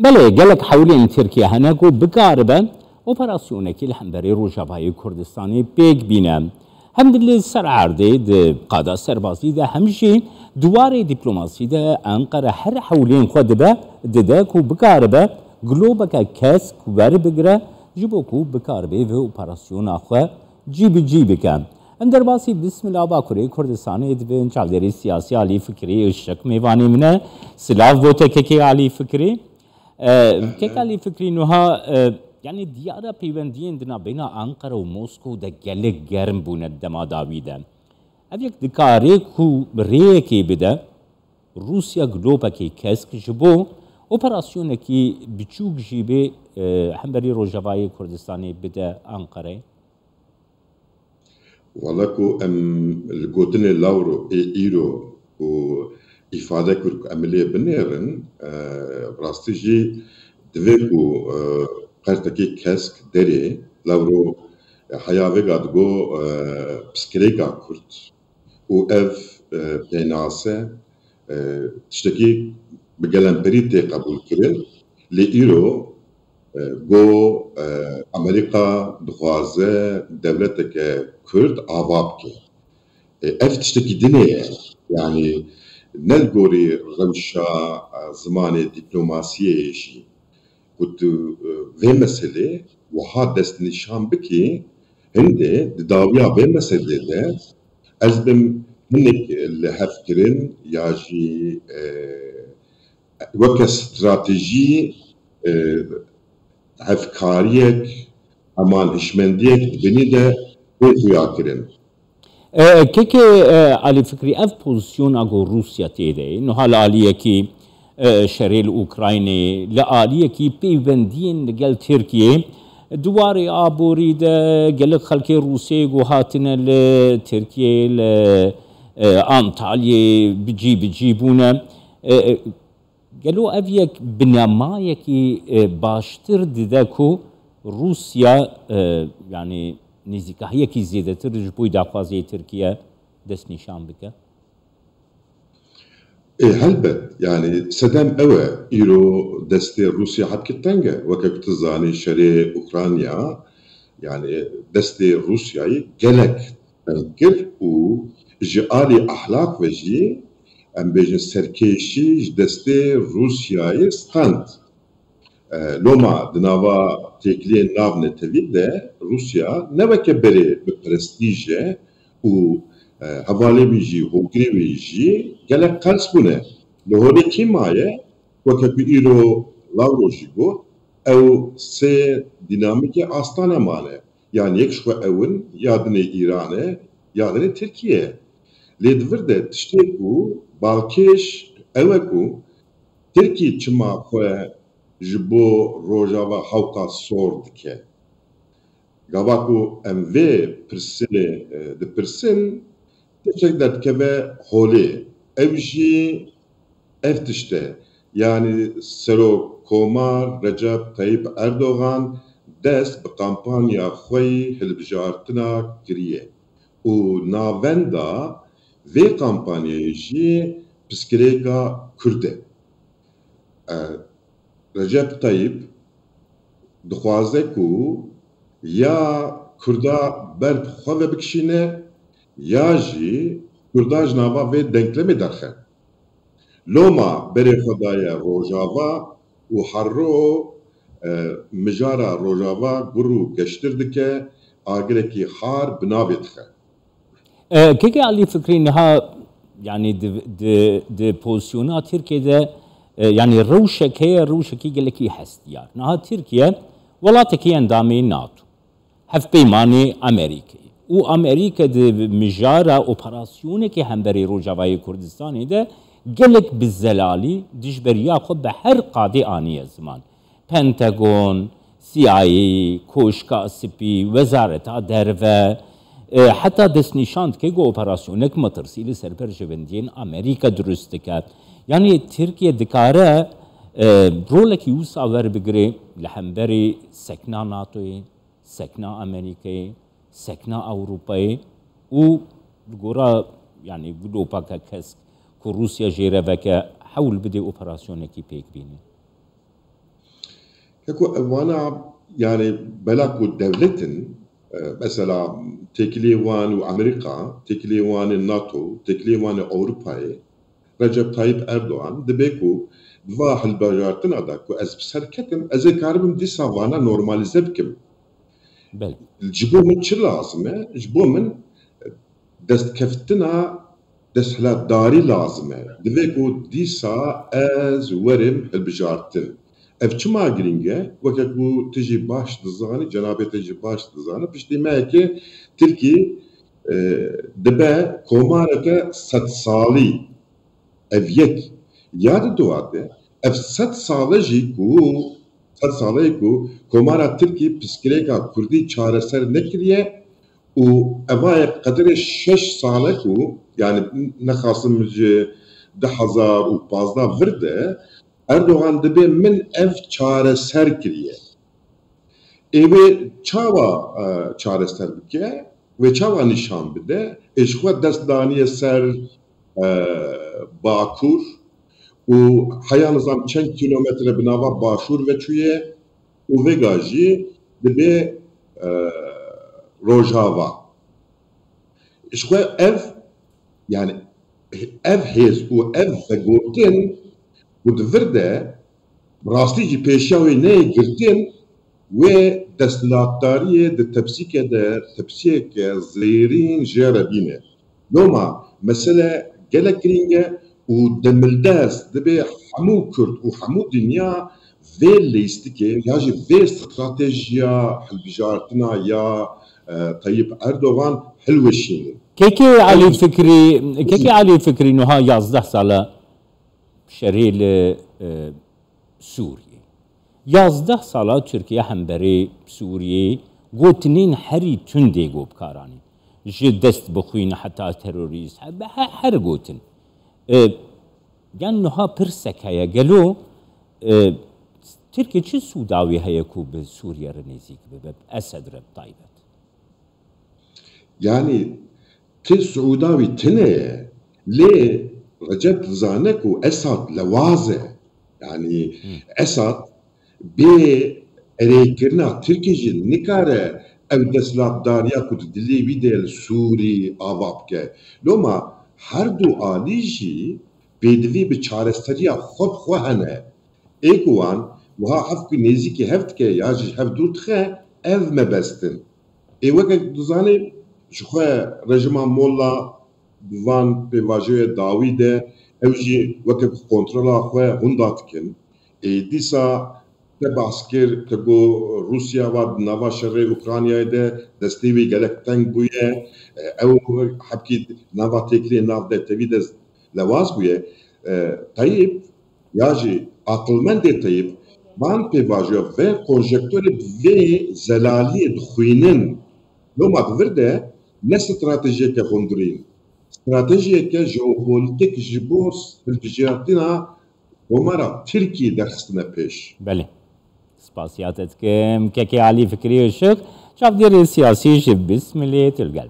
بله گلک حولین ترکیه هنگو بکاربه اپراسیونه که لحنبری روجاوای کردستانی پیک بینه هم دل سر عرضه ده قادا سربازی ده همچنین دواره دیپلماسی ده انقره هر حولین خود به ده کو بکاربه گلوبه که کس کوبر بگره جبو کو بکاربه و اپراسیون آخه جیب کن اندر باسی بسم الله باکره کردستانی دبن چالدری سیاسی علی فکری اشک میوانی منه سلاف بوته که علی فکری که علی فکری نوها yani diyara peyvendiyên dina bêhna Ankara û Moskow de gelek germ bûne dema dawî de. Ev yek dikare ku rêyekê bide Rusya globekê kesk ji bo operasyonekî biçûk jî bê hemberî Rojavayê Kurdistanê bide Ankara'ya? Valla ku em li gotinê Lawro ê îro û îfade kir ku em lê binêrin rastî jî divê ku قرتکی کسک دری لورو حیاوه گادگو پسکریکا کرد و اف بیناسه تشتکی بگلمپری تی قبول کرد لی ایرو گو امریکا دخوازه دولتک کرد آواب که اف تشتکی دنیه yani نلگوری روشا زمان دیپلوماسیه شی كنت في مسألة وحاد دست نشان بكي هندي داويا في مسألة ده أزبم هنك اللي هفكرن ياجي وك استراتيجي هفكاريك أمان هشمنديك بني ده ويا كرن كيكي على فكري اف بوزيشن اگو روسيا تيده انه حالا عليه كي شریل اوکراینی لعالیه کی پیوندین لگل ترکیه دواری آبوری ده گلک خلک روسیه گوهاتنه لترکیه لانتالیه بجی بونه گلو اویک بنامایه کی باشتر دیده کو روسیا yani نزدیکه کی زیاده تر جبوی داخوازی ترکیه دست نشان بکه هلبت يعني سدام أوى إيرو دستي روسيا حد كتنجا وكتزاني شري أوكرانيا يعني دستي روسيا جلك تنكر و جالي أحلاق وجي أم بيجن سركيشي دستي روسيا ستاند لوما دناوا تكلي ناف نتفيد روسيا نوا كبري ببرستيجه و حوالی بیجی هوگری بیجی گله قرص بونه لهوری کی مایه وقتی ایرو لاوروشی گو او سه دینامیک آستانه مانه yani یک شو اون یادنی ایرانه یادنی ترکیه لیدورده تشتی کو بالکش اوکو ترکی چما خو جبو روجاوا هاوتا سورد که گاواکو ام وی پرسنه د پرسن تشكدت كبه هولي evji eftişte yani Sero Komar Recep Tayyip Erdoğan dest bi kampanya xwe hilbijartina kiriye û navenda vê kampanyayê jî piskirêka Kurd e Recep Tayyip dixwaze ku ya Kurda ber xwe bikişîne ya jî Kurda ji nava vê denklêmê derxe loma berê xwedaya Rojava û herro mijara Rojava gur û geştir dike agirekî har bi navê dixe كيكي علي فكري انها يعني دي بوزيشنات تركيا يعني روشك هي روشك يقلكي حستيار نها تركيا ولا تكي اندامي ناتو هف بيماني امريكي و امریکا د مجاره اپراسیونه که همبری روجاوای کردستانی ده گلک بالزلالی دجبریا خود به هر قاده آنی زمان پنتاگون CIA کوشکا سپی وزارت دروه حتی دست نشاند که گو اپراسیونک مترسیل سرپر جوندین امریکا درست کرد یعنی ترکیه دکاره رولک یوس آور بگره لحنبری سکنا ناتوی سکنا امریکایی سکنا اروپایی و گورا يعني گلوبا كس كروسيا جيرا وكا حول بدي اوبراسيون كي بيك بيني هكو وانا يعني بلاكو دولتن مثلا تكليوان وامريكا تكليوان الناتو تكليوان اوروباي رجب طيب اردوغان دبيكو دواح البجارتن اداكو از بسركتم از كاربم دي سافانا نورماليزه بكم بله الجبو من شو لازمه جبو من دست كفتنا دست هلا داري لازمه دبيكو ديسا از ورم البجارتن اف چما گرینگه وكاكو تجي باش دزاني جنابه تجي باش دزاني بشتي ماكي تركي دبا كوماركا 100 سالي اف يك ياد دواده اف 100 ساله جي كو 100 ساله كو كومارا تركي بسكريكا كردي çareser nekriye و اوای قدر 6 ساله كو يعني نخاصم 10,015 ورده Erdoğan dibe min ev çareser kiriye. Evi çava çareser bike ve çava nişan bide. Eşkwa destdaniye ser Bakur u haya nizam çend kilometre binava başur ve çuye u vegajî dibe Rojava. Eşkwa ev yani ev hez u ev vegotin ودفرده راستي جي بيشاوي ناي قرتين و دستلاتاريه د تبسيكه د تبسيكه زيرين جربينه لوما مساله جلا كرينجا ودملداس دبي حمو كرد وحمو دنيا في ليستيكي ياجي في استراتيجيا البجارتنا يا طيب اردوغان حلوشين كيكي علي الفكري انه ها 11 ساله شریل سوریه 11 ساله ترکیه هم برای سوریه گوتنین هری تنده گو بکارانی جد دست بخوین حتی تروریست هر گوتن یعنی نها پرسک هیا گلو ترکیه چه سوداوی هیا کو به سوریه را نزیک به اسد را طایبت yani te سعوداوی تنه لی رجب زانك وأسد لوازة يعني أسد بريكرنا تركيجي نكارة أو دسلات داريا كود دلي بيدل سوري آبابك لما هردو آليجي بدوي بچارستريا خب خوهنه ايكوان وها حفك نيزيكي هفتك ياجي هفدو تخه اف مبستن اي وكا دوزاني شخوه رجمان مولا دوان به واژه داویده اوجی وقت کنترل آخوه هنداتکن دیسا تباسکر تگو روسیا و نواشره اوکراینای ده دستیوی گلک تنگ بویه او حبکی نوا تکلی ناو ده توی ده لواز بویه طیب یاجی عقلمند طیب من به واژه و کنجکتور و زلالی دخوینن لما بورده نه استراتژی که خندرین استراتيجية جيوبوليتيك جبوس الفجيراتنا ومرة تركي درستنا بيش. بله. سپاسیاتت که علي فکری شک شاف دیر سیاسی جب بسم الله تلقى